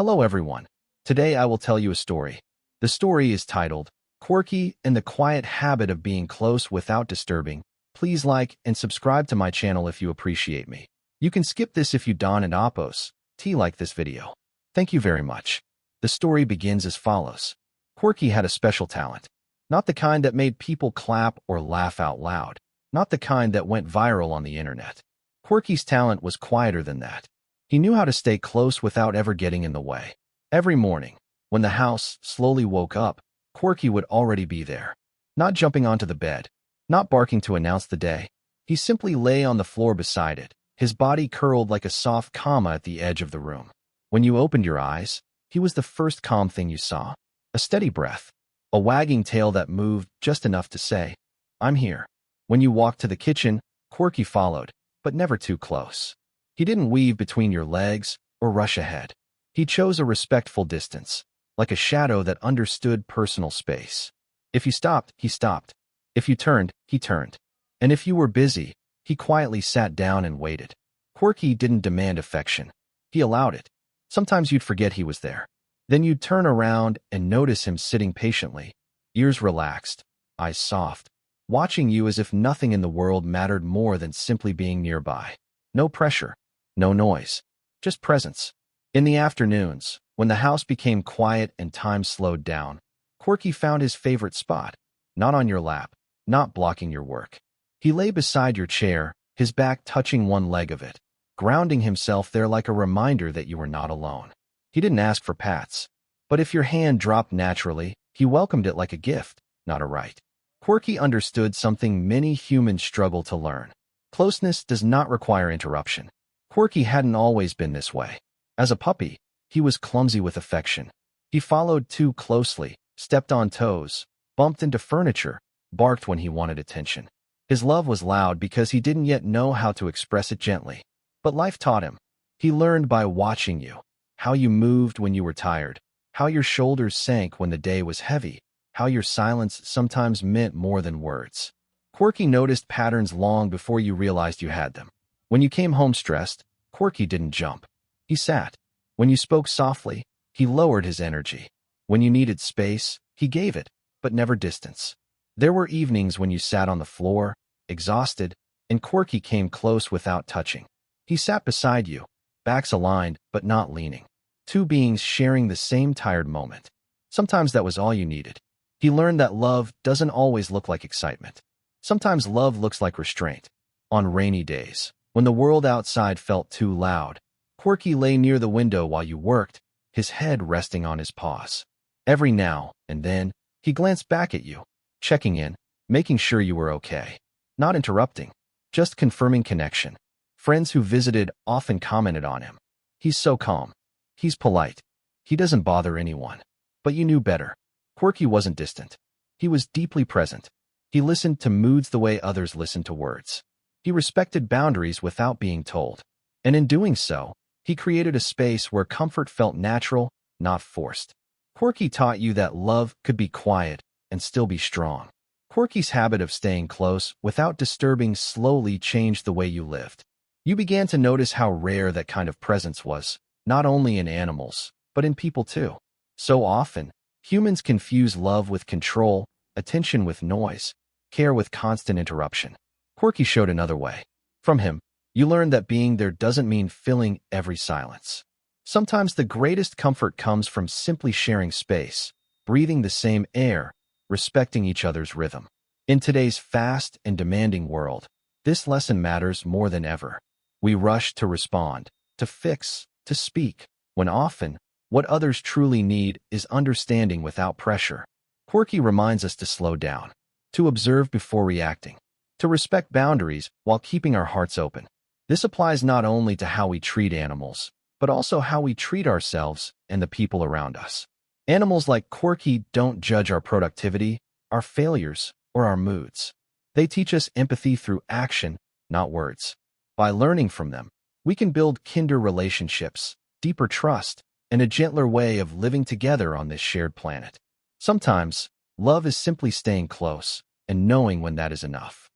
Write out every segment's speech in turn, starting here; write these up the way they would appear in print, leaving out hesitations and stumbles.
Hello everyone. Today I will tell you a story. The story is titled, Quirky and the Quiet Habit of Being Close Without Disturbing. Please like and subscribe to my channel if you appreciate me. You can skip this if you don't and like this video. Thank you very much. The story begins as follows. Quirky had a special talent. Not the kind that made people clap or laugh out loud. Not the kind that went viral on the internet. Quirky's talent was quieter than that. He knew how to stay close without ever getting in the way. Every morning, when the house slowly woke up, Quirky would already be there. Not jumping onto the bed, not barking to announce the day. He simply lay on the floor beside it, his body curled like a soft comma at the edge of the room. When you opened your eyes, he was the first calm thing you saw. A steady breath, a wagging tail that moved just enough to say, "I'm here." When you walked to the kitchen, Quirky followed, but never too close. He didn't weave between your legs or rush ahead. He chose a respectful distance, like a shadow that understood personal space. If you stopped, he stopped. If you turned, he turned. And if you were busy, he quietly sat down and waited. Quirky didn't demand affection. He allowed it. Sometimes you'd forget he was there. Then you'd turn around and notice him sitting patiently, ears relaxed, eyes soft, watching you as if nothing in the world mattered more than simply being nearby. No pressure, no noise, just presence. In the afternoons, when the house became quiet and time slowed down, Quirky found his favorite spot, not on your lap, not blocking your work. He lay beside your chair, his back touching one leg of it, grounding himself there like a reminder that you were not alone. He didn't ask for pats, but if your hand dropped naturally, he welcomed it like a gift, not a right. Quirky understood something many humans struggle to learn. Closeness does not require interruption. Quirky hadn't always been this way. As a puppy, he was clumsy with affection. He followed too closely, stepped on toes, bumped into furniture, barked when he wanted attention. His love was loud because he didn't yet know how to express it gently. But life taught him. He learned by watching you, how you moved when you were tired, how your shoulders sank when the day was heavy, how your silence sometimes meant more than words. Quirky noticed patterns long before you realized you had them. When you came home stressed, Quirky didn't jump. He sat. When you spoke softly, he lowered his energy. When you needed space, he gave it, but never distance. There were evenings when you sat on the floor, exhausted, and Quirky came close without touching. He sat beside you, backs aligned but not leaning. Two beings sharing the same tired moment. Sometimes that was all you needed. He learned that love doesn't always look like excitement. Sometimes love looks like restraint. On rainy days, when the world outside felt too loud, Quirky lay near the window while you worked, his head resting on his paws. Every now and then, he glanced back at you, checking in, making sure you were okay. Not interrupting, just confirming connection. Friends who visited often commented on him. He's so calm. He's polite. He doesn't bother anyone. But you knew better. Quirky wasn't distant. He was deeply present. He listened to moods the way others listen to words. He respected boundaries without being told. And in doing so, he created a space where comfort felt natural, not forced. Quirky taught you that love could be quiet and still be strong. Quirky's habit of staying close without disturbing slowly changed the way you lived. You began to notice how rare that kind of presence was, not only in animals, but in people too. So often, humans confuse love with control, attention with noise, care with constant interruption. Quirky showed another way. From him, you learned that being there doesn't mean filling every silence. Sometimes the greatest comfort comes from simply sharing space, breathing the same air, respecting each other's rhythm. In today's fast and demanding world, this lesson matters more than ever. We rush to respond, to fix, to speak, when often, what others truly need is understanding without pressure. Quirky reminds us to slow down, to observe before reacting, to respect boundaries while keeping our hearts open. This applies not only to how we treat animals, but also how we treat ourselves and the people around us. Animals like Quirky don't judge our productivity, our failures, or our moods. They teach us empathy through action, not words. By learning from them, we can build kinder relationships, deeper trust, and a gentler way of living together on this shared planet. Sometimes, love is simply staying close and knowing when that is enough.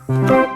you.